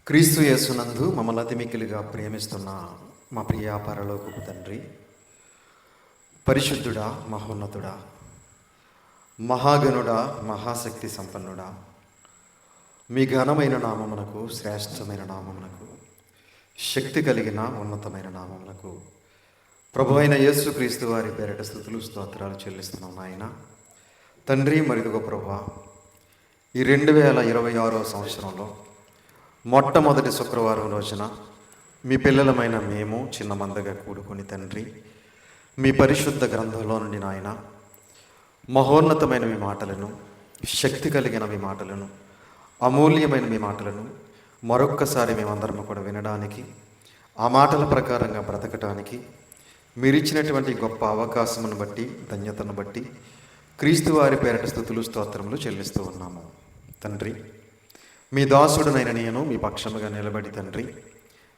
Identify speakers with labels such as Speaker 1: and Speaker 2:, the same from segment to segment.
Speaker 1: క్రీస్తు యేసునందు మమ్మల్ని అతి మిక్కిలిగా ప్రేమిస్తున్న మా ప్రియ పరలోకపు తండ్రి, పరిశుద్ధుడా, మహోన్నతుడా, మహాగణుడా, మహాశక్తి సంపన్నుడా, మీ ఘనమైన నామమునకు, శ్రేష్టమైన నామమునకు, శక్తి కలిగిన ఉన్నతమైన నామమునకు ప్రభు అయిన యేసుక్రీస్తు వారి పేరిట స్తుతులు స్తోత్రాలు చెల్లిస్తున్నాం నాయన. తండ్రి, మరిదిగో ప్రభువా, ఈ 2026వ సంవత్సరంలో మొట్టమొదటి శుక్రవారం రోజున మీ పిల్లలమైన మేము చిన్న మందగా కూడుకొని తండ్రి, మీ పరిశుద్ధ గ్రంథంలో నుండి నాయన మహోన్నతమైన మీ మాటలను, శక్తి కలిగిన మీ మాటలను, అమూల్యమైన మీ మాటలను మరొక్కసారి మేమందరం కూడా వినడానికి, ఆ మాటల ప్రకారంగా బ్రతకటానికి మీరిచ్చినటువంటి గొప్ప అవకాశమును బట్టి, ధన్యతను బట్టి క్రీస్తు వారి పేరిట స్తుతులు స్తోత్రములు చెల్లిస్తూ ఉన్నాము. తండ్రి, మీ దాసుడునైన నేను మీ పక్షముగా నిలబడి తండ్రి,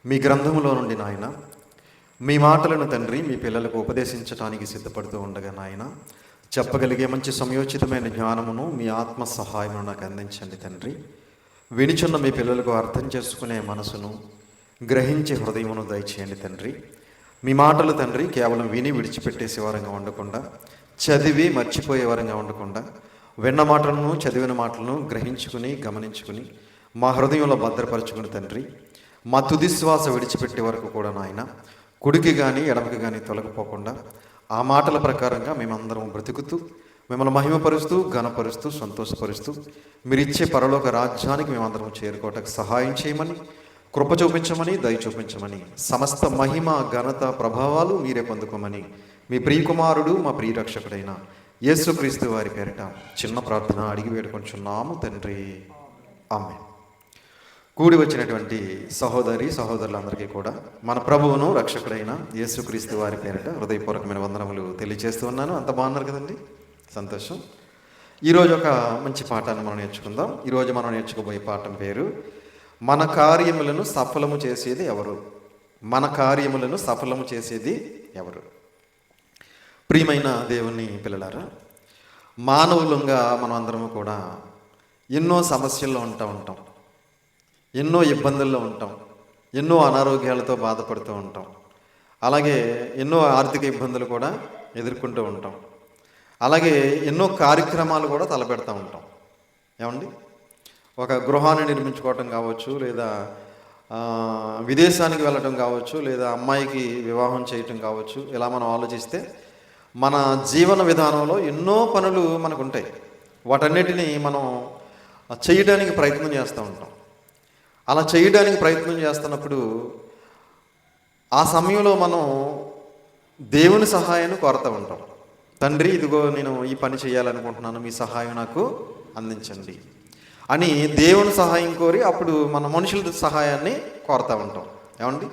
Speaker 1: మీ గ్రంథములో నుండి నాయన మీ మాటలను తండ్రి మీ పిల్లలకు ఉపదేశించడానికి సిద్ధపడుతూ ఉండగా నాయన చెప్పగలిగే మంచి సమయోచితమైన జ్ఞానమును మీ ఆత్మ సహాయమును నాకు అందించండి తండ్రి. వినిచున్న మీ పిల్లలకు అర్థం చేసుకునే మనసును, గ్రహించే హృదయమును దయచేయండి తండ్రి. మీ మాటలు తండ్రి కేవలం విని విడిచిపెట్టేసే వారంగా ఉండకుండా, చదివి మర్చిపోయే వారంగా ఉండకుండా, విన్న మాటలను, చదివిన మాటలను గ్రహించుకుని, గమనించుకుని మా హృదయంలో భద్రపరచుకుని తండ్రి, మా తుది శ్వాస విడిచిపెట్టే వరకు కూడా నాయన కుడికి కానీ ఎడమకి కానీ తొలగిపోకుండా ఆ మాటల ప్రకారంగా మేమందరం బ్రతుకుతూ మిమ్మల్ని మహిమపరుస్తూ, ఘనపరుస్తూ, సంతోషపరుస్తూ మీరిచ్చే పరలోక రాజ్యానికి మేమందరం చేరుకోవటానికి సహాయం చేయమని, కృప చూపించమని, దయ చూపించమని, సమస్త మహిమ, ఘనత, ప్రభావాలు మీరే పొందుకోమని మీ ప్రియకుమారుడు, మా ప్రియరక్షకుడైన యేసుక్రీస్తు వారి పేరిట చిన్న ప్రార్థన అడిగి వేడుకొంచున్నాము తండ్రి, ఆమేన్. కూడి వచ్చినటువంటి సహోదరి సహోదరులందరికీ కూడా మన ప్రభువును రక్షకుడైన యేసుక్రీస్తు వారి పేరిట హృదయపూర్వకమైన వందనములు తెలియజేస్తూ ఉన్నాను. అంత బాగున్నారు కదండి, సంతోషం. ఈరోజు ఒక మంచి పాఠాన్ని మనం నేర్చుకుందాం. ఈరోజు మనం నేర్చుకోబోయే పాఠం పేరు మన కార్యములను సఫలము చేసేది ఎవరు. మన కార్యములను సఫలము చేసేది ఎవరు. ప్రియమైన దేవుని పిల్లలారా, మానవులంగా మనం అందరము కూడా ఎన్నో సమస్యల్లో ఉంటాం, ఎన్నో ఇబ్బందుల్లో ఉంటాం, ఎన్నో అనారోగ్యాలతో బాధపడుతూ ఉంటాం, అలాగే ఎన్నో ఆర్థిక ఇబ్బందులు కూడా ఎదుర్కొంటూ ఉంటాం, అలాగే ఎన్నో కార్యక్రమాలు కూడా తలపెడతా ఉంటాం. ఏమండి, ఒక గృహాన్ని నిర్మించుకోవటం కావచ్చు, లేదా విదేశానికి వెళ్ళటం కావచ్చు, లేదా అమ్మాయికి వివాహం చేయటం కావచ్చు. ఇలా మనం ఆలోచిస్తే మన జీవన విధానంలో ఎన్నో పనులు మనకు ఉంటాయి. వాటన్నిటినీ మనం చేయడానికి ప్రయత్నం చేస్తూ ఉంటాం. అలా చేయడానికి ప్రయత్నం చేస్తున్నప్పుడు ఆ సమయంలో మనం దేవుని సహాయాన్ని కోరుతూ ఉంటాం. తండ్రి, ఇదిగో నేను ఈ పని చేయాలనుకుంటున్నాను, మీ సహాయం నాకు అందించండి అని దేవుని సహాయం కోరి అప్పుడు మన మనుషుల సహాయాన్ని కోరుతూ ఉంటాం. ఏమండి,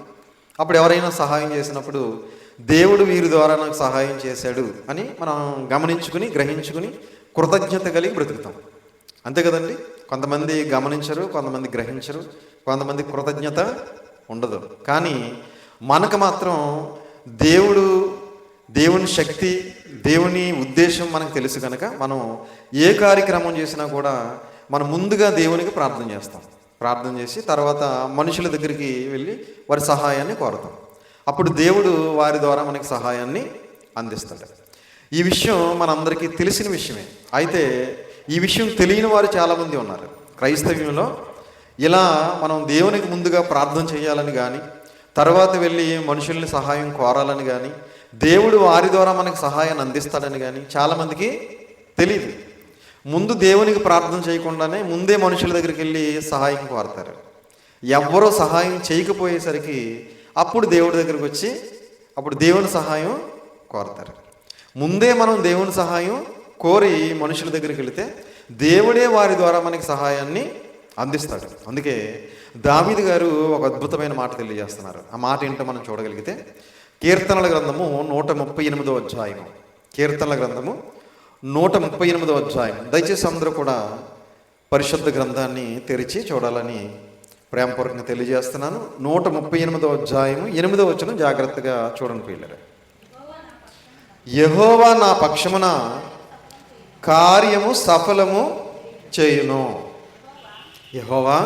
Speaker 1: అప్పుడు ఎవరైనా సహాయం చేసినప్పుడు దేవుడు వీరి ద్వారా నాకు సహాయం చేశాడు అని మనం గమనించుకుని, గ్రహించుకుని కృతజ్ఞత కలిగి బ్రతుకుతాం. అంతే కదండి. కొంతమంది గమనించరు, కొంతమంది గ్రహించరు, కొంతమంది కృతజ్ఞత ఉండదు. కానీ మనకు మాత్రం దేవుని శక్తి, దేవుని ఉద్దేశం మనకు తెలుసు కనుక మనం ఏ కార్యక్రమం చేసినా కూడా మనం ముందుగా దేవునికి ప్రార్థన చేస్తాం. ప్రార్థన చేసి తర్వాత మనుషుల దగ్గరికి వెళ్ళి వారి సహాయాన్ని కోరుతాం. అప్పుడు దేవుడు వారి ద్వారా మనకి సహాయాన్ని అందిస్తాడు. ఈ విషయం మనందరికీ తెలిసిన విషయమే. అయితే ఈ విషయం తెలియని వారు చాలామంది ఉన్నారు. క్రైస్తవ్యంలో ఇలా మనం దేవునికి ముందుగా ప్రార్థన చేయాలని కానీ, తర్వాత వెళ్ళి మనుషుల్ని సహాయం కోరాలని కానీ, దేవుడు వారి ద్వారా మనకి సహాయాన్ని అందిస్తాడని కానీ చాలామందికి తెలియదు. ముందు దేవునికి ప్రార్థన చేయకుండానే ముందే మనుషుల దగ్గరికి వెళ్ళి సహాయం కోరతారు. ఎవ్వరూ సహాయం చేయకపోయేసరికి అప్పుడు దేవుడి దగ్గరికి వచ్చి అప్పుడు దేవుని సహాయం కోరతారు. ముందే మనం దేవుని సహాయం కోరి మనుషుల దగ్గరికి వెళితే దేవుడే వారి ద్వారా మనకి సహాయాన్ని అందిస్తాడు. అందుకే దావీదు గారు ఒక అద్భుతమైన మాట తెలియజేస్తున్నారు. ఆ మాట ఏంటో మనం చూడగలిగితే కీర్తనల గ్రంథము 138వ అధ్యాయం. కీర్తనల గ్రంథము 138వ అధ్యాయం. దయచేసి అందరూ కూడా పరిశుద్ధ గ్రంథాన్ని తెరిచి చూడాలని ప్రేమపూర్వకంగా తెలియజేస్తున్నాను. 138వ అధ్యాయం 8వ వచనం జాగ్రత్తగా చూడండి పిల్లలు. యెహోవా నా పక్షమున కార్యము సఫలము చేయును. యెహోవా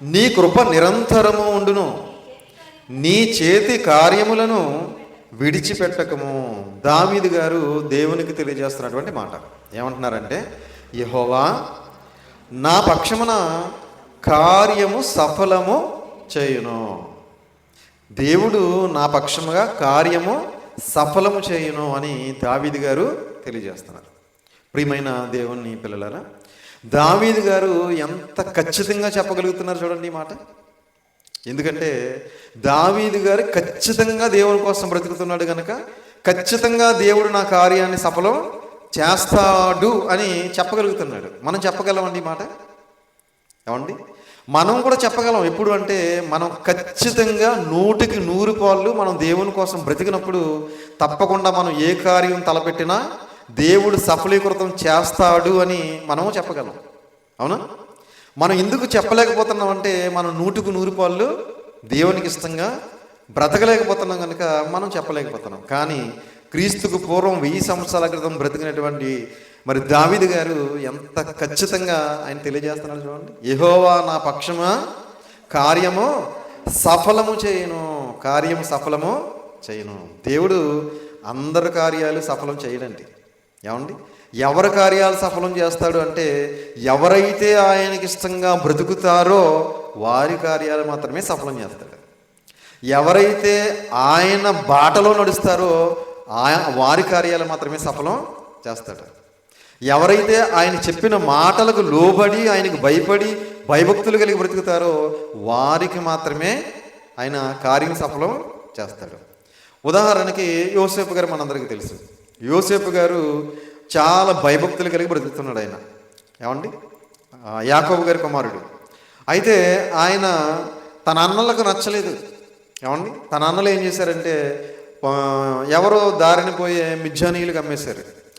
Speaker 1: నీ కృప నిరంతరము ఉండును, నీ చేతి కార్యములను విడిచిపెట్టకము. దావీదు గారు దేవునికి తెలియజేస్తున్నటువంటి మాట ఏమంటున్నారంటే, యెహోవా నా పక్షమున కార్యము సఫలము చేయును. దేవుడు నా పక్షముగా కార్యము సఫలము చేయును అని దావీదు గారు తెలియజేస్తున్నారు. ప్రియమైన దేవుని పిల్లలారా, దావీదు గారు ఎంత ఖచ్చితంగా చెప్పగలుగుతున్నారు చూడండి ఈ మాట. ఎందుకంటే దావీదు గారు ఖచ్చితంగా దేవుని కోసం బ్రతుకుతున్నాడు కనుక ఖచ్చితంగా దేవుడు నా కార్యాన్ని సఫలం చేస్తాడు అని చెప్పగలుగుతున్నాడు. మనం చెప్పగలమండి ఈ మాట? ఏమండి, మనం కూడా చెప్పగలం. ఎప్పుడు అంటే మనం ఖచ్చితంగా 100% మనం దేవుని కోసం బ్రతికినప్పుడు తప్పకుండా మనం ఏ కార్యం తలపెట్టినా దేవుడు సఫలీకృతం చేస్తాడు అని మనము చెప్పగలం. అవునా? మనం ఎందుకు చెప్పలేకపోతున్నాం అంటే మనం 100% దేవునికి ఇష్టంగా బ్రతకలేకపోతున్నాం కనుక మనం చెప్పలేకపోతున్నాం. కానీ క్రీస్తుకు పూర్వం 1000 సంవత్సరాల క్రితం బ్రతికినటువంటి మరి దావీదు గారు ఎంత ఖచ్చితంగా ఆయన తెలియజేస్తున్నారు చూడండి. యెహోవా నా పక్షమా కార్యము సఫలము చేయను, కార్యము సఫలము చేయను. దేవుడు అందరి కార్యాలు సఫలం చేయడండి. ఏమండి, ఎవరి కార్యాలు సఫలం చేస్తాడు అంటే ఎవరైతే ఆయనకి ఇష్టంగా బ్రతుకుతారో వారి కార్యాలు మాత్రమే సఫలం చేస్తాడు. ఎవరైతే ఆయన బాటలో నడుస్తారో వారి కార్యాలు మాత్రమే సఫలం చేస్తాడు. ఎవరైతే ఆయన చెప్పిన మాటలకు లోబడి ఆయనకు భయపడి భయభక్తులు కలిగి బ్రతుకుతారో వారికి మాత్రమే ఆయన కార్యం సఫలం చేస్తాడు. ఉదాహరణకి యోసేపు గారు మనందరికీ తెలుసు. యోసేపు గారు చాలా భయభక్తులు కలిగి బ్రతుకుతున్నాడు. ఆయన ఏమండి యాకోబు గారి కుమారుడు. అయితే ఆయన తన అన్నలకు నచ్చలేదు. ఏమండి, తన అన్నలు ఏం చేశారంటే ఎవరో దారిని పోయే మిజ్జానీయులకు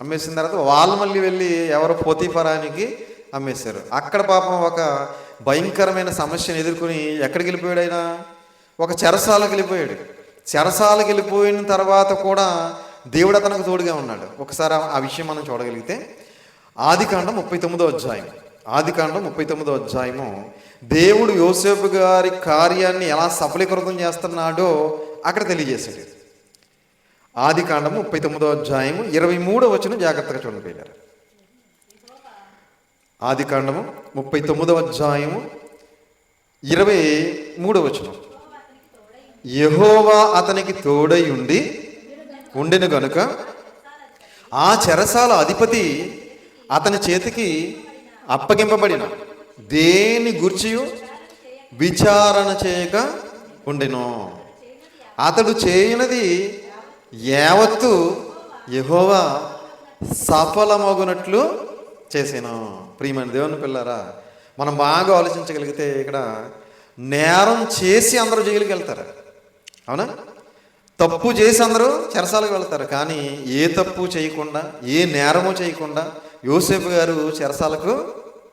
Speaker 1: అమ్మేసిన తర్వాత వాళ్ళు మళ్ళీ వెళ్ళి ఎవరో పోతీఫరానికి అమ్మేశారు. అక్కడ పాపం ఒక భయంకరమైన సమస్యను ఎదుర్కొని ఎక్కడికి వెళ్ళిపోయాడు ఆయన? ఒక చెరసాలకు వెళ్ళిపోయాడు. చెరసాలకు వెళ్ళిపోయిన తర్వాత కూడా దేవుడు అతనికి తోడుగా ఉన్నాడు. ఒకసారి ఆ విషయం మనం చూడగలిగితే ఆదికాండం 39వ అధ్యాయం, ఆదికాండం 39వ అధ్యాయము దేవుడు యోసేపు గారి కార్యాన్ని ఎలా సఫలీకృతం చేస్తున్నాడో అక్కడ తెలియజేశాడు. ఆదికాండము 39వ అధ్యాయము 23వ వచనం జాగ్రత్తగా చూడండి. ఆదికాండము 39వ అధ్యాయము 23వ వచనం. యెహోవా అతనికి తోడై ఉండెను గనుక ఆ చెరసాల అధిపతి అతని చేతికి అప్పగింపబడిన దేని గూర్చియు విచారణ చేయక ఉండెను. అతడు చేయనది యావత్తు యెహోవా సఫలమగునట్లు చేసాను. ప్రియమైన దేవుని పిల్లారా, మనం బాగా ఆలోచించగలిగితే ఇక్కడ నేరం చేసి అందరూ జైలుకి వెళ్తారు. అవునా? తప్పు చేసి అందరూ చెరసాలకు వెళ్తారు. కానీ ఏ తప్పు చేయకుండా ఏ నేరము చేయకుండా యోసేపు గారు చెరసాలకు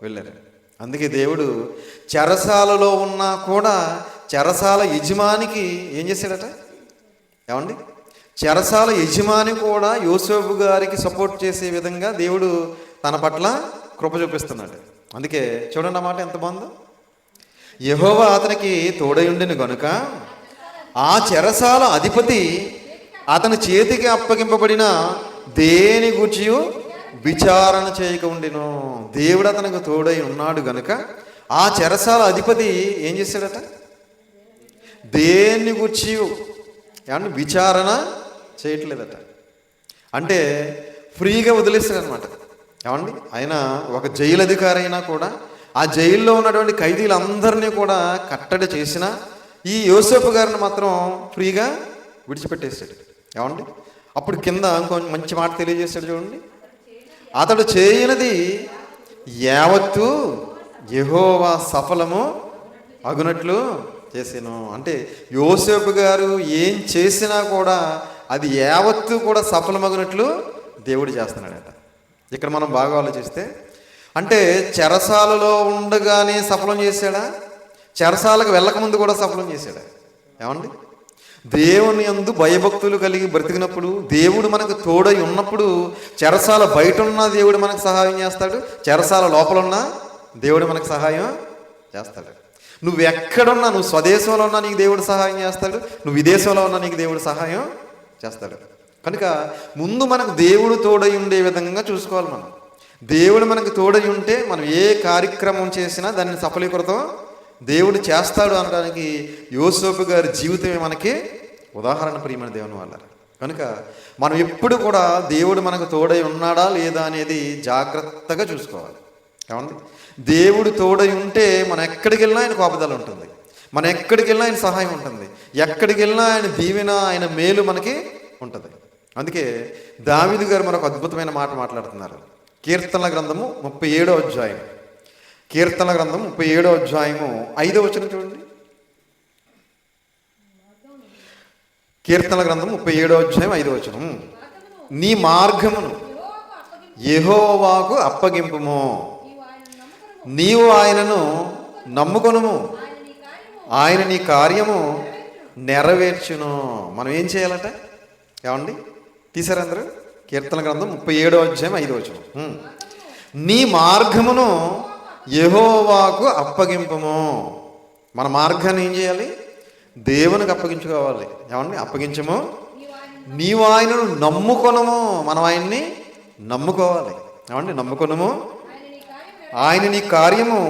Speaker 1: వెళ్ళారు. అందుకే దేవుడు చెరసాలలో ఉన్నా కూడా చెరసాల యజమానికి ఏం చేశాడట? ఏమండి, చెరసాల యజమాని కూడా యోసేపు గారికి సపోర్ట్ చేసే విధంగా దేవుడు తన పట్ల కృప చూపిస్తున్నాడు. అందుకే చూడండి అన్నమాట ఎంత బాగుందో. యెహోవా అతనికి తోడై ఉండెను గనుక ఆ చెరసాల అధిపతి అతని చేతికి అప్పగింపబడిన దేని గూర్చియు విచారణ చేయక ఉండెను. దేవుడు అతనికి తోడై ఉన్నాడు గనుక ఆ చెరసాల అధిపతి ఏం చేశాడట? దేన్ని గూర్చియు ఏమన్నా విచారణ చేయట్లేదట. అంటే ఫ్రీగా వదిలేస్తాడనమాట. ఏమండి, ఆయన ఒక జైలు అధికారి అయినా కూడా ఆ జైల్లో ఉన్నటువంటి ఖైదీలందరినీ కూడా కట్టడి చేసిన ఈ యోసేపు గారిని మాత్రం ఫ్రీగా విడిచిపెట్టేశాడు. ఏమండి, అప్పుడు కింద ఇంకో మంచి మాట తెలియజేశాడు చూడండి. అతడు చేయనది యావత్తు యెహోవా సఫలము అగునట్లు చేసాను. అంటే యోసేపు గారు ఏం చేసినా కూడా అది యావత్తు కూడా సఫలమగునట్లు దేవుడు చేస్తున్నాడట. ఇక్కడ మనం బాగా ఆలోచిస్తే అంటే చెరసాలలో ఉండగానే సఫలం చేశాడా? చెరసాలకు వెళ్ళకముందు కూడా సఫలం చేశాడా? ఏమండి, దేవుని యందు భయభక్తులు కలిగి బ్రతికినప్పుడు, దేవుడు మనకు తోడై ఉన్నప్పుడు చెరసాల బయట ఉన్న దేవుడు మనకు సహాయం చేస్తాడు, చెరసాల లోపల ఉన్న దేవుడు మనకు సహాయం చేస్తాడు. నువ్వు ఎక్కడున్నా, నువ్వు స్వదేశంలో ఉన్నా నీకు దేవుడు సహాయం చేస్తాడు, నువ్వు విదేశంలో ఉన్నా నీకు దేవుడు సహాయం చేస్తాడు. కనుక ముందు మనకు దేవుడు తోడై ఉండే విధంగా చూసుకోవాలి. మనం దేవుడు మనకు తోడై ఉంటే మనం ఏ కార్యక్రమం చేసినా దాన్ని సఫలీకృతం దేవుడు చేస్తాడు అనడానికి యోసేపు గారి జీవితమే మనకి ఉదాహరణ. ప్రియమైన దేవుని వాళ్ళ కనుక మనం ఎప్పుడు కూడా దేవుడు మనకు తోడై ఉన్నాడా లేదా అనేది జాగ్రత్తగా చూసుకోవాలి. ఏమండి, దేవుడు తోడై ఉంటే మనం ఎక్కడికి వెళ్ళినా ఆయన కాపుదల ఉంటుంది, మనం ఎక్కడికి వెళ్ళినా ఆయన సహాయం ఉంటుంది, ఎక్కడికి వెళ్ళినా ఆయన దీవెన, ఆయన మేలు మనకి ఉంటుంది. అందుకే దావీదు గారు మరొక అద్భుతమైన మాట మాట్లాడుతున్నారు. కీర్తనల గ్రంథము 37వ అధ్యాయం, కీర్తనల గ్రంథం 37వ అధ్యాయము 5వ వచనం చూడండి. కీర్తనల గ్రంథం 37వ అధ్యాయం 5వ వచనం. నీ మార్గమును యెహోవాకు అప్పగింపుము, నీవు ఆయనను నమ్ముకొనుము, ఆయన నీ కార్యము నెరవేర్చును. మనం ఏం చేయాలట? ఏమండి, తీసారు అందరూ? కీర్తన గ్రంథం 37వ అధ్యాయం 5వ వచనం. నీ మార్గమును యెహోవాకు అప్పగింపము. మన మార్గాన్ని ఏం చేయాలి? దేవునికి అప్పగించుకోవాలి. ఏమండి, అప్పగించము. నీవు ఆయనను నమ్ముకొనము, మనం ఆయన్ని నమ్ముకోవాలి. ఏమండి, నమ్ముకొనము, ఆయన నీ కార్యము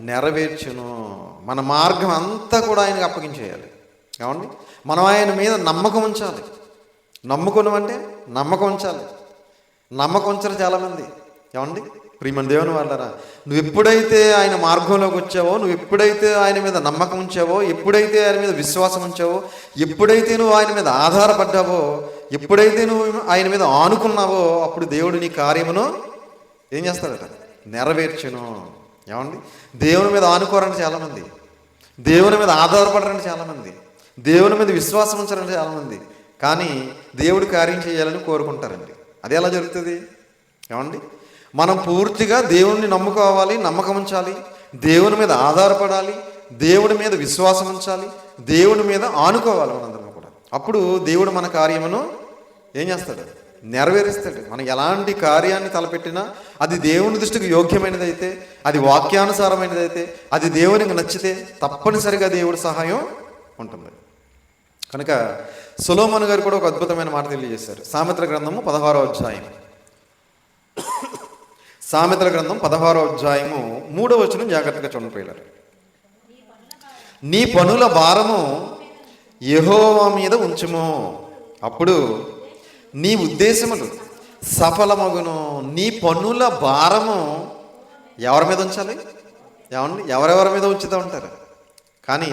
Speaker 1: నెరవేర్చును. మన మార్గం అంతా కూడా ఆయనకు అప్పగించేయాలి. ఏమండి, మనం ఆయన మీద నమ్మకం ఉంచాలి. నమ్ముకున్నాం అంటే నమ్మకం ఉంచాలి. నమ్మకం ఉంచరు చాలామంది. ఏమండి, ప్రియమైన దేవుని వాళ్ళరా, నువ్వు ఎప్పుడైతే ఆయన మార్గంలోకి వచ్చావో, నువ్వు ఎప్పుడైతే ఆయన మీద నమ్మకం ఉంచావో, ఎప్పుడైతే ఆయన మీద విశ్వాసం ఉంచావో, ఎప్పుడైతే నువ్వు ఆయన మీద ఆధారపడ్డావో, ఎప్పుడైతే నువ్వు ఆయన మీద ఆనుకున్నావో, అప్పుడు దేవుడు నీ కార్యమును ఏం చేస్తాడట? నెరవేర్చును. ఏమండి, దేవుని మీద ఆనుకోరండి చాలామంది, దేవుని మీద ఆధారపడరండి చాలామంది, దేవుని మీద విశ్వాసం ఉంచారండి చాలామంది. కానీ దేవుడు కార్యం చేయాలని కోరుకుంటారండి. అది ఎలా జరుగుతుంది? ఏమండి, మనం పూర్తిగా దేవుణ్ణి నమ్ముకోవాలి, నమ్మకం ఉంచాలి, దేవుని మీద ఆధారపడాలి, దేవుడి మీద విశ్వాసం ఉంచాలి, దేవుడి మీద ఆనుకోవాలి మనందరం కూడా. అప్పుడు దేవుడు మన కార్యమును ఏం చేస్తాడు? నెరవేరుస్తాడు. మనం ఎలాంటి కార్యాన్ని తలపెట్టినా అది దేవుని దృష్టికి యోగ్యమైనదైతే, అది వాక్యానుసారమైనదైతే, అది దేవునికి నచ్చితే తప్పనిసరిగా దేవుడి సహాయం ఉంటుంది. కనుక సొలొమోను గారు కూడా ఒక అద్భుతమైన మాట తెలియజేశారు. సామెతల గ్రంథము 16వ అధ్యాయం, సామెతల గ్రంథం 16వ అధ్యాయము 3వ వచనం జాగ్రత్తగా చూడండి. నీ పనుల భారము యెహోవా మీద ఉంచుము, అప్పుడు నీ ఉద్దేశములు సఫలమగును. నీ పనుల భారము ఎవరి మీద ఉంచాలి? ఏమండి, ఎవరెవరి మీద ఉంచుతూ ఉంటారు, కానీ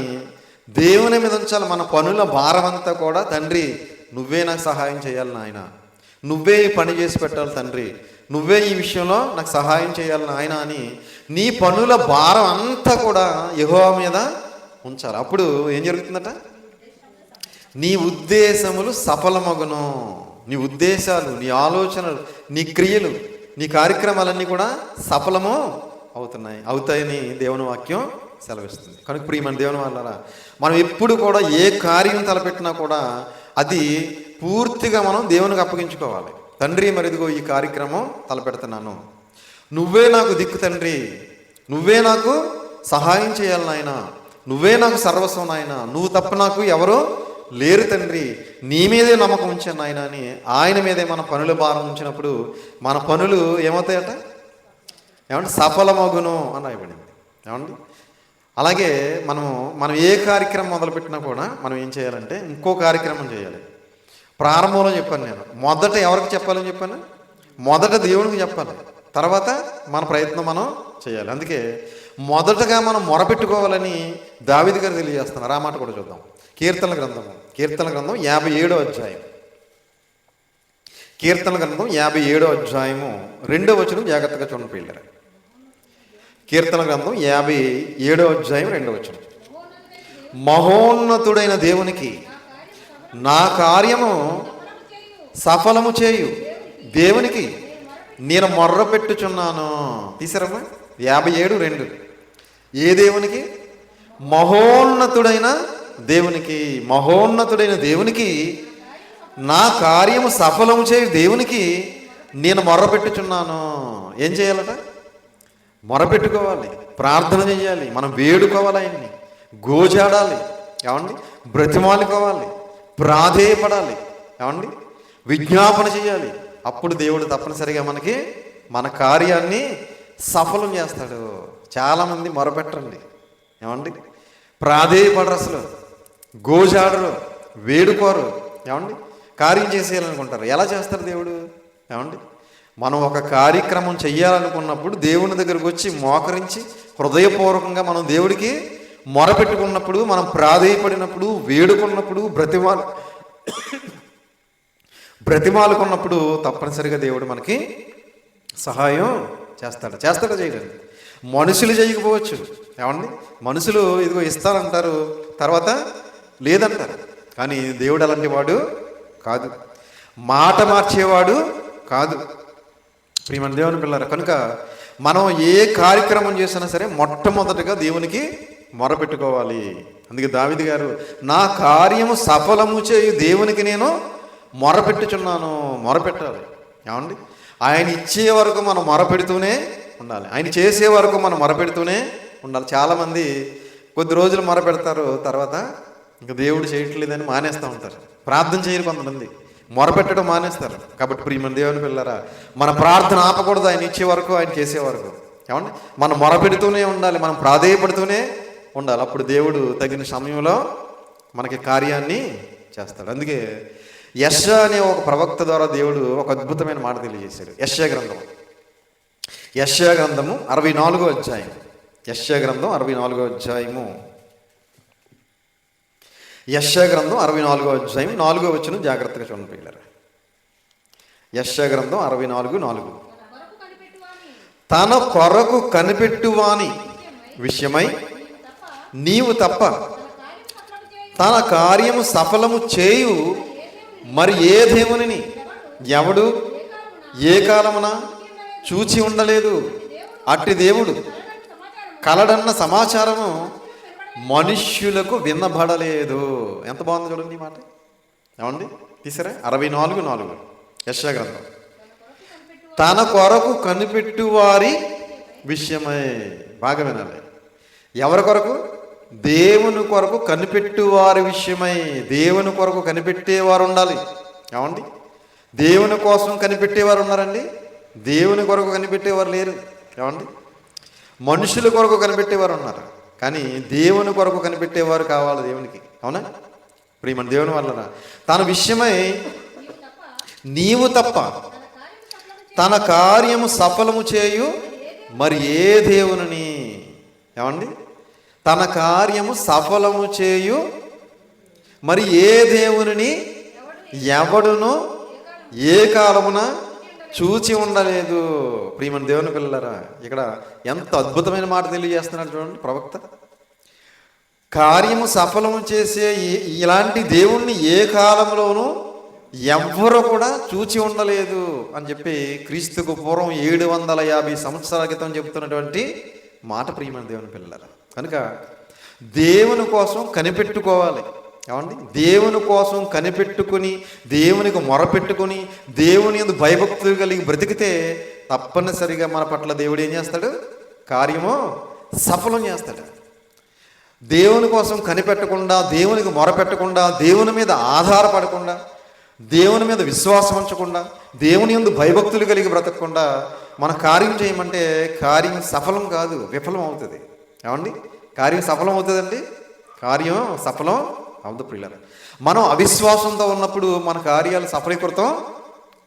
Speaker 1: దేవుని మీద ఉంచాలి. మన పనుల భారం అంతా కూడా, తండ్రి నువ్వే నాకు సహాయం చేయాలి నాయన, నువ్వే ఈ పని చేసి పెట్టాలి తండ్రి, నువ్వే ఈ విషయంలో నాకు సహాయం చేయాలి నాయన అని నీ పనుల భారం అంతా కూడా యెహోవా మీద ఉంచాలి. అప్పుడు ఏం జరుగుతుందట? నీ ఉద్దేశములు సఫలమగును. నీ ఉద్దేశాలు, నీ ఆలోచనలు, నీ క్రియలు, నీ కార్యక్రమాలన్నీ కూడా సఫలము అవుతాయని దేవుని వాక్యం సెలవిస్తుంది. కనుక ప్రియమైన దేవుని వాళ్ళరా, మనం ఎప్పుడు కూడా ఏ కార్యం తలపెట్టినా కూడా అది పూర్తిగా మనం దేవునికి అప్పగించుకోవాలి. తండ్రి, మరిదిగో ఈ కార్యక్రమం తలపెడుతున్నాను, నువ్వే నాకు దిక్కు తండ్రి, నువ్వే నాకు సహాయం చేయాలి నాయన, నువ్వే నాకు సర్వస్వం నాయన, నువ్వు తప్ప నాకు ఎవరు లేరు తండ్రి, నీ మీదే నమ్మకం ఉంచాను నాయన అని ఆయన మీదే మన పనుల భారం ఉంచినప్పుడు మన పనులు ఏమవుతాయట? ఏమంటే సఫలమగును అని రాయబడింది. ఏమండి, అలాగే మనం ఏ కార్యక్రమం మొదలుపెట్టినా కూడా మనం ఏం చేయాలంటే ఇంకో కార్యక్రమం చేయాలి. ప్రారంభంలో చెప్పాను నేను, మొదట ఎవరికి చెప్పాలని చెప్పాను? మొదట దేవునికి చెప్పాలి, తర్వాత మన ప్రయత్నం మనం చేయాలి. అందుకే మొదటగా మనం మొరపెట్టుకోవాలని దావీదు గారు తెలియజేస్తున్నారు. ఆ మాట కూడా చూద్దాం. కీర్తనల గ్రంథం 57వ అధ్యాయం, కీర్తనల గ్రంథం 57వ అధ్యాయము 2వ వచనం జాగ్రత్తగా చూడండి పిల్లలు. కీర్తన గ్రంథం 57వ అధ్యాయం 2వ వచనం. మహోన్నతుడైన దేవునికి నా కార్యము సఫలము చేయు దేవునికి నేను మొర్ర పెట్టుచున్నాను. తీసారమ్మా? 57:2. ఏ దేవునికి? మహోన్నతుడైన దేవునికి. మహోన్నతుడైన దేవునికి నా కార్యము సఫలము చేయు దేవునికి నేను మొర్ర పెట్టుచున్నాను. ఏం చేయాలట? మొరపెట్టుకోవాలి, ప్రార్థన చేయాలి, మనం వేడుకోవాలి ఆయన్ని. గోజాడాలి, ఏమండి, బ్రతిమాలుకోవాలి, ప్రాధేయపడాలి, ఏమండి, విజ్ఞాపన చేయాలి. అప్పుడు దేవుడు తప్పనిసరిగా మనకి మన కార్యాన్ని సఫలం చేస్తాడు. చాలామంది మొరపెట్టండి, ఏమండి, ప్రాధేయపడరు, అసలు గోజాడరు, వేడుకోరు, ఏమండి, కార్యం చేసేయాలనుకుంటారు. ఎలా చేస్తారు దేవుడు? ఏమండి, మనం ఒక కార్యక్రమం చెయ్యాలనుకున్నప్పుడు దేవుని దగ్గరకు వచ్చి మోకరించి హృదయపూర్వకంగా మనం దేవుడికి మొరపెట్టుకున్నప్పుడు, మనం ప్రాధేయపడినప్పుడు, వేడుకున్నప్పుడు, బ్రతిమాలుకున్నప్పుడు తప్పనిసరిగా దేవుడు మనకి సహాయం చేస్తాడో చేయలేదు. మనుషులు చేయకపోవచ్చు, ఏమండి, మనుషులు ఇదిగో ఇస్తానంటారు, తర్వాత లేదంటారు. కానీ దేవుడు అలాంటి వాడు కాదు, మాట మార్చేవాడు కాదు. ప్రియమైన దేవుని పిల్లరా, కనుక మనం ఏ కార్యక్రమం చేసినా సరే మొట్టమొదటిగా దేవునికి మొరపెట్టుకోవాలి. అందుకే దావీదు గారు, నా కార్యము సఫలము చేయు దేవునికి నేను మొరపెట్టుచున్నాను. మొరపెట్టాలి, ఏమండి, ఆయన ఇచ్చే వరకు మనం మొరపెడుతూనే ఉండాలి, ఆయన చేసే వరకు మనం మొరపెడుతూనే ఉండాలి. చాలామంది కొద్ది రోజులు మొరపెడతారు, తర్వాత ఇంకా దేవుడు చేయట్లేదని మానేస్తూ ఉంటారు. ప్రార్థన చేయరు కొంతమంది, మొరపెట్టడం మానేస్తారు. కాబట్టి ప్రియమైన దేవుని పిల్లరా, మన ప్రార్థన ఆపకూడదు, ఆయన ఇచ్చే వరకు, ఆయన చేసే వరకు, ఏమండి, మనం మొరపెడుతూనే ఉండాలి, మనం ప్రాధేయపడుతూనే ఉండాలి. అప్పుడు దేవుడు తగిన సమయంలో మనకి కార్యాన్ని చేస్తాడు. అందుకే యెషయా అనే ఒక ప్రవక్త ద్వారా దేవుడు ఒక అద్భుతమైన మాట తెలియజేశాడు. యెషయా గ్రంథము 64వ అధ్యాయం. యెషయా గ్రంథం 64వ అధ్యాయము. యెషయా గ్రంథం 64వ అధ్యాయం 4వ వచనం జాగ్రత్తగా చూడండి పిల్లలు. యెషయా గ్రంథం 64:4. తన కొరకు కనిపెట్టువాని విషయమై నీవు తప్ప తన కార్యము సఫలము చేయు మరి ఏ దేవునిని ఎవడు ఏ కాలమున చూచి ఉండలేదు. అట్టి దేవుడు కలడన్న సమాచారము మనుష్యులకు వినబడలేదు. ఎంత బాగుంది చూడండి ఈ మాట, ఏమండి, తీసారా? 64:4 యెషయా గ్రంథం. తన కొరకు కనిపెట్టు వారి విషయమై, బాగా వినాలి, ఎవరి కొరకు? దేవుని కొరకు కనిపెట్టు వారి విషయమై. దేవుని కొరకు కనిపెట్టేవారు ఉండాలి, ఏమండి, దేవుని కోసం కనిపెట్టేవారు ఉన్నారండి, దేవుని కొరకు కనిపెట్టేవారు లేరు, ఏమండి, మనుషుల కొరకు కనిపెట్టేవారు ఉన్నారు, కానీ దేవుని కొరకు కనిపెట్టేవారు కావాలి దేవునికి. అవునా? ప్రియమైన దేవుని వలన తన విషయమై నీవు తప్ప తన కార్యము సఫలము చేయు మరి ఏ దేవుని, ఏమండి, తన కార్యము సఫలము చేయు మరి ఏ దేవుని ఎవడును ఏ కాలమున చూచి ఉండలేదు. ప్రియమైన దేవుని పిల్లలారా, ఇక్కడ ఎంత అద్భుతమైన మాట తెలియజేస్తున్నాడు చూడండి ప్రవక్త. కార్యము సఫలము చేసే ఇలాంటి దేవుణ్ణి ఏ కాలంలోనూ ఎవ్వరూ కూడా చూచి ఉండలేదు అని చెప్పి క్రీస్తుకు పూర్వం 750 సంవత్సరాల క్రితం చెబుతున్నటువంటి మాట. ప్రియమైన దేవుని పిల్లలారా, కనుక దేవుని కోసం కనిపెట్టుకోవాలి, ఏమండి, దేవుని కోసం కనిపెట్టుకుని దేవునికి మొరపెట్టుకుని దేవుని యందు భయభక్తులు కలిగి బ్రతికితే తప్పనిసరిగా మన పట్ల దేవుడు ఏం చేస్తాడు? కార్యము సఫలం చేస్తాడు. దేవుని కోసం కనిపెట్టకుండా, దేవునికి మొరపెట్టకుండా, దేవుని మీద ఆధారపడకుండా, దేవుని మీద విశ్వాసం ఉంచకుండా, దేవుని యందు భయభక్తులు కలిగి బ్రతకకుండా మన కార్యం చేయమంటే కార్యం సఫలం కాదు, విఫలం అవుతుంది. ఏమండి, కార్యం సఫలం అవుతుందండి, కార్యం సఫలం అవుతుంది. పిల్లలు, మనం అవిశ్వాసంతో ఉన్నప్పుడు మన కార్యాలు సఫలీకృతం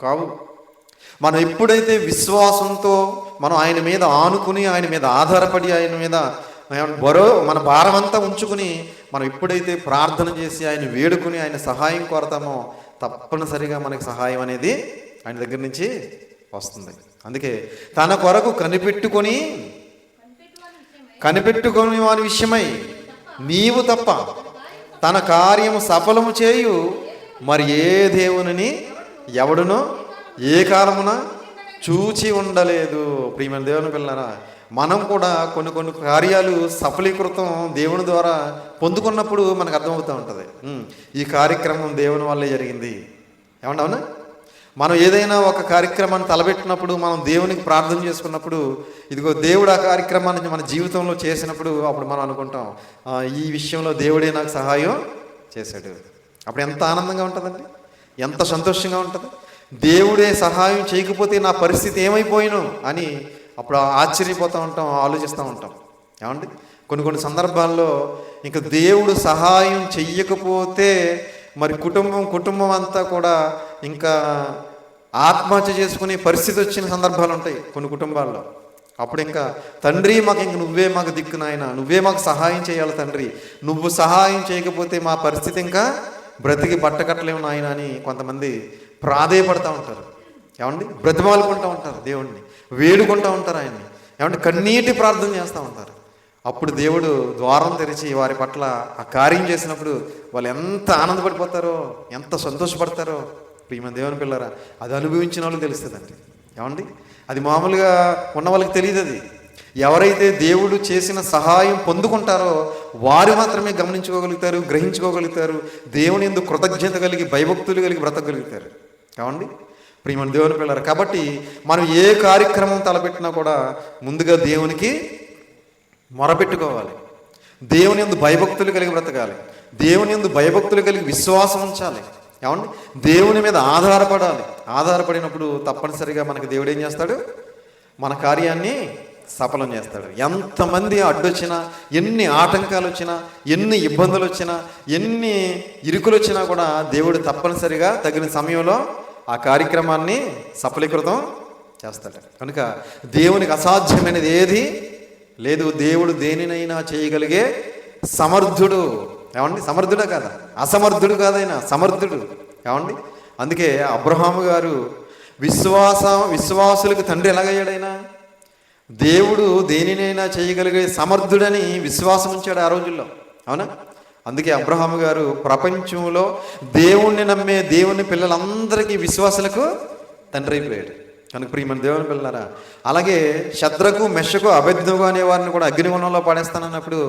Speaker 1: కావు. మనం ఎప్పుడైతే విశ్వాసంతో మనం ఆయన మీద ఆనుకుని, ఆయన మీద ఆధారపడి, ఆయన మీద మన భారం అంతా ఉంచుకుని మనం ఎప్పుడైతే ప్రార్థన చేసి ఆయన వేడుకుని ఆయన సహాయం కోరతామో తప్పనిసరిగా మనకి సహాయం అనేది ఆయన దగ్గర నుంచి వస్తుంది. అందుకే తన కొరకు కనిపెట్టుకొని వాని విషయమై నీవు తప్ప తన కార్యము సఫలము చేయు మరి ఏ దేవుని ఎవడునో ఏ కాలమున చూచి ఉండలేదు. ప్రియమైన దేవుని పిల్లరా, మనం కూడా కొన్ని కార్యాలు సఫలీకృతం దేవుని ద్వారా పొందుకున్నప్పుడు మనకు అర్థమవుతూ ఉంటుంది, ఈ కార్యక్రమం దేవుని వల్లే జరిగింది. ఏమన్నా? అవునా? మనం ఏదైనా ఒక కార్యక్రమాన్ని తలపెట్టినప్పుడు, మనం దేవునికి ప్రార్థన చేసుకున్నప్పుడు, ఇదిగో దేవుడు ఆ కార్యక్రమాన్ని మన జీవితంలో చేసినప్పుడు అప్పుడు మనం అనుకుంటాం, ఈ విషయంలో దేవుడే నాకు సహాయం చేశాడు. అప్పుడు ఎంత ఆనందంగా ఉంటుందండి, ఎంత సంతోషంగా ఉంటుంది. దేవుడే సహాయం చేయకపోతే నా పరిస్థితి ఏమైపోయిను అని అప్పుడు ఆశ్చర్యపోతూ ఉంటాం, ఆలోచిస్తూ ఉంటాం. ఏమండి, కొన్ని సందర్భాల్లో ఇంకా దేవుడు సహాయం చెయ్యకపోతే మరి కుటుంబం అంతా కూడా ఇంకా ఆత్మహత్య చేసుకునే పరిస్థితి వచ్చిన సందర్భాలు ఉంటాయి కొన్ని కుటుంబాల్లో. అప్పుడు ఇంకా తండ్రి నువ్వే మాకు దిక్కు నాయన, నువ్వే మాకు సహాయం చేయాలి తండ్రి, నువ్వు సహాయం చేయకపోతే మా పరిస్థితి ఇంకా బ్రతికి బట్టకట్టలేము నాయన అని కొంతమంది ప్రాధేయపడుతూ ఉంటారు. ఏమండి, బ్రతిమాలుకుంటూ ఉంటారు, దేవుణ్ణి వేడుకుంటూ ఉంటారు, ఆయన్ని ఏమంటే కన్నీటి ప్రార్థన చేస్తూ ఉంటారు. అప్పుడు దేవుడు ద్వారం తెరిచి వారి పట్ల ఆ కార్యం చేసినప్పుడు వాళ్ళు ఎంత ఆనందపడిపోతారో, ఎంత సంతోషపడతారో. ప్రియమైన దేవుని పిల్లరా, అది అనుభవించిన వాళ్ళు తెలుస్తుందండి. ఏమండి, అది మామూలుగా ఉన్న వాళ్ళకి తెలియదు. అది ఎవరైతే దేవుడు చేసిన సహాయం పొందుకుంటారో వారు మాత్రమే గమనించుకోగలుగుతారు, గ్రహించుకోగలుగుతారు, దేవుని యందు కృతజ్ఞత కలిగి భయభక్తులు కలిగి బ్రతకగలుగుతారు. ఏమండి, ప్రియమైన దేవుని పిల్లరా, కాబట్టి మనం ఏ కార్యక్రమం తలపెట్టినా కూడా ముందుగా దేవునికి మొరపెట్టుకోవాలి, దేవుని యందు భయభక్తులు కలిగి బ్రతకాలి, దేవుని యందు భయభక్తులు కలిగి విశ్వాసం ఉంచాలి. ఏమండి, దేవుని మీద ఆధారపడినప్పుడు తప్పనిసరిగా మనకు దేవుడు ఏం చేస్తాడు, మన కార్యాన్ని సఫలం చేస్తాడు. ఎంతమంది అడ్డొచ్చినా, ఎన్ని ఆటంకాలు వచ్చినా, ఎన్ని ఇబ్బందులు వచ్చినా, ఎన్ని ఇరుకులు వచ్చినా కూడా దేవుడు తప్పనిసరిగా తగిన సమయంలో ఆ కార్యక్రమాన్ని సఫలీకృతం చేస్తాడు. కనుక దేవునికి అసాధ్యమైనది ఏది లేదు. దేవుడు దేనినైనా చేయగలిగే సమర్థుడు. ఏమండి, సమర్థుడే కాదా, అసమర్థుడు కాదైనా సమర్థుడు. ఏమండి, అందుకే అబ్రహాము గారు విశ్వాసులకు తండ్రి ఎలాగయ్యాడైనా, దేవుడు దేనినైనా చేయగలిగే సమర్థుడని విశ్వాసం ఉంచాడు ఆ రోజుల్లో. అవునా, అందుకే అబ్రహాము గారు ప్రపంచంలో దేవుణ్ణి నమ్మే దేవుని పిల్లలందరికీ విశ్వాసులకు తండ్రి అయిపోయాడు. కనుక ప్రియమైన దేవుని పిల్లలారా, అలాగే శద్రకు మెషకు అబేద్నెగో అనే వారిని కూడా అగ్నిగుండంలో పడేస్తానన్నప్పుడు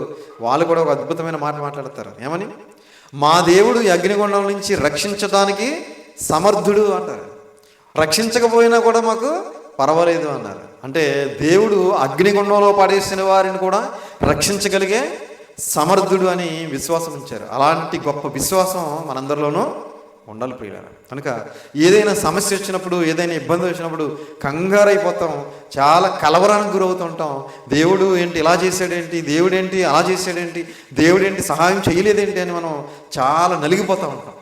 Speaker 1: వాళ్ళు కూడా ఒక అద్భుతమైన మాట మాట్లాడతారు. ఏమని, మా దేవుడు ఈ అగ్నిగుండం నుంచి రక్షించడానికి సమర్థుడు అంటారు. రక్షించకపోయినా కూడా మాకు పర్వాలేదు అన్నారు. అంటే దేవుడు అగ్నిగుండంలో పడేసిన వారిని కూడా రక్షించగలిగే సమర్థుడు అని విశ్వాసం ఉంచారు. అలాంటి గొప్ప విశ్వాసం మనందరిలోనూ ఉండాలి ప్రియులారా. కనుక ఏదైనా సమస్య వచ్చినప్పుడు, ఏదైనా ఇబ్బంది వచ్చినప్పుడు కంగారైపోతాం, చాలా కలవరానికి గురవుతుంటాం. దేవుడు ఏంటి ఇలా చేశాడేంటి, దేవుడేంటి అలా చేశాడేంటి, దేవుడేంటి సహాయం చేయలేదేంటి అని మనం చాలా నలిగిపోతూ ఉంటాం,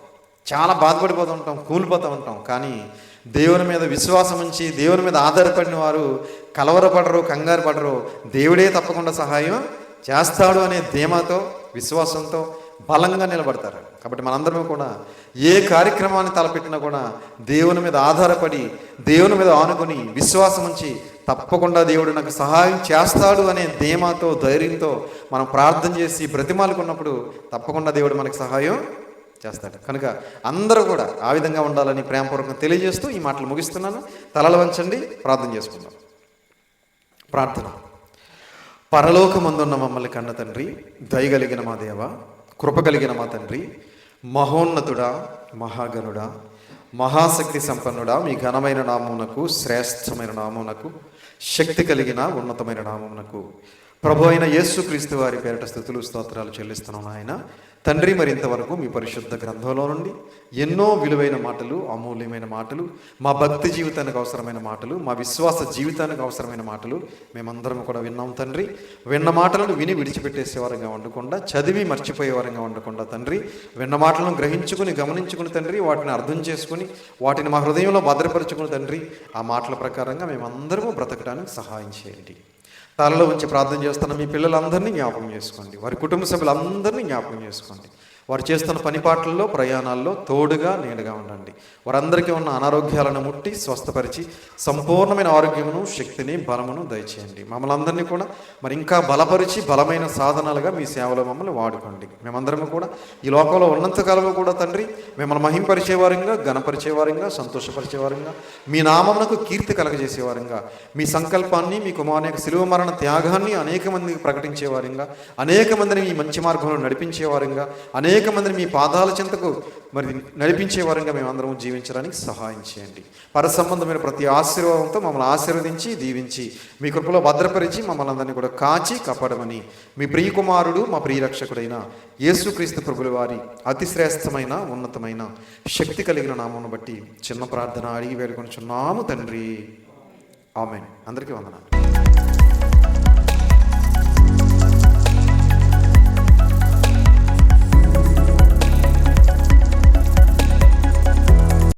Speaker 1: చాలా బాధపడిపోతూ ఉంటాం, కూలిపోతూ ఉంటాం. కానీ దేవుని మీద విశ్వాసం ఉంచి దేవుని మీద ఆధారపడిన వారు కలవరపడరు, కంగారు పడరు. దేవుడే తప్పకుండా సహాయం చేస్తాడు అనే ధీమాతో, విశ్వాసంతో బలంగా నిలబడతారు. కాబట్టి మనందరం కూడా ఏ కార్యక్రమాన్ని తలపెట్టినా కూడా దేవుని మీద ఆధారపడి, దేవుని మీద ఆనుకొని విశ్వాసం ఉంచి తప్పకుండా దేవుడు నాకు సహాయం చేస్తాడు అనే ధీమాతో, ధైర్యంతో మనం ప్రార్థన చేసి బ్రతిమాలుకున్నప్పుడు తప్పకుండా దేవుడు మనకు సహాయం చేస్తాడు. కనుక అందరూ కూడా ఆ విధంగా ఉండాలని ప్రేమపూర్వకంగా తెలియజేస్తూ ఈ మాటలు ముగిస్తున్నాను. తలలు వంచండి, ప్రార్థన చేసుకుందాం. ప్రార్థన. పరలోకమందున్న మమ్మల్ని కన్న తండ్రి, దయగలిగిన మా దేవ, కృప కలిగిన మా తండ్రి, మహోన్నతుడా, మహాగణుడా, మహాశక్తి సంపన్నుడా, మీ ఘనమైన నామమునకు, శ్రేష్టమైన నామమునకు, శక్తి కలిగిన ఉన్నతమైన నామమునకు ప్రభు అయిన యేసుక్రీస్తు వారి పేరిట స్తుతులు స్తోత్రాలు చెల్లిస్తున్నాం ఆయన. తండ్రి, మరి ఇంతవరకు మీ పరిశుద్ధ గ్రంథంలో నుండి ఎన్నో విలువైన మాటలు, అమూల్యమైన మాటలు, మా భక్తి జీవితానికి అవసరమైన మాటలు, మా విశ్వాస జీవితానికి అవసరమైన మాటలు మేమందరం కూడా విన్నాం తండ్రి. విన్న మాటలను విని విడిచిపెట్టేసేవారంగా ఉండకుండా, చదివి మర్చిపోయేవారంగా ఉండకుండా తండ్రి, విన్న మాటలను గ్రహించుకుని, గమనించుకుని తండ్రి, వాటిని అర్థం చేసుకుని, వాటిని మా హృదయంలో భద్రపరుచుకుని తండ్రి, ఆ మాటల ప్రకారంగా మేమందరము బ్రతకడానికి సహాయం చేయండి. తలలో ఉంచి ప్రార్థన చేస్తున్న మీ పిల్లలందరినీ జ్ఞాపకం చేసుకోండి, వారి కుటుంబ సభ్యులందరినీ జ్ఞాపకం చేసుకోండి. వారు చేస్తున్న పనిపాట్లలో, ప్రయాణాల్లో తోడుగా, నీడగా ఉండండి. వారందరికీ ఉన్న అనారోగ్యాలను ముట్టి స్వస్థపరిచి సంపూర్ణమైన ఆరోగ్యమును, శక్తిని, బలమును దయచేయండి. మమ్మల్ని అందరినీ కూడా మరి ఇంకా బలపరిచి బలమైన సాధనాలుగా మీ సేవలో మమ్మల్ని వాడుకోండి. మేమందరము కూడా ఈ లోకంలో ఉన్నంతకాలము కూడా తండ్రి మిమ్మల్ని మహింపరిచేవారంగా, ఘనపరిచేవారంగా, సంతోషపరిచేవారంగా, మీ నామమునకు కీర్తి కలగజేసేవారంగా, మీ సంకల్పాన్ని, మీ కుమారుని యొక్క శిలువ మరణ త్యాగాన్ని అనేక మందికి ప్రకటించేవారంగా, అనేక మందిని మీ మంచి మార్గంలో నడిపించేవారంగా, అనేక అనేక మందిని మీ పాదాల చెంతకు మరి నడిపించే వారంగా మేమందరం జీవించడానికి సహాయం చేయండి. పరసంబంధమైన ప్రతి ఆశీర్వాదంతో మమ్మల్ని ఆశీర్వదించి దీవించి మీ కృపలో భద్రపరిచి మమ్మల్ని అందరినీ కూడా కాచి కాపాడమని మీ ప్రియ కుమారుడు మా ప్రియ రక్షకుడైన యేసుక్రీస్తు ప్రభుల వారి అతి శ్రేష్టమైన ఉన్నతమైన శక్తి కలిగిన నామమును బట్టి చిన్న ప్రార్థన అడిగి వేడుకొనుచున్నాము తండ్రి. ఆమేన్. అందరికీ వందనాలు.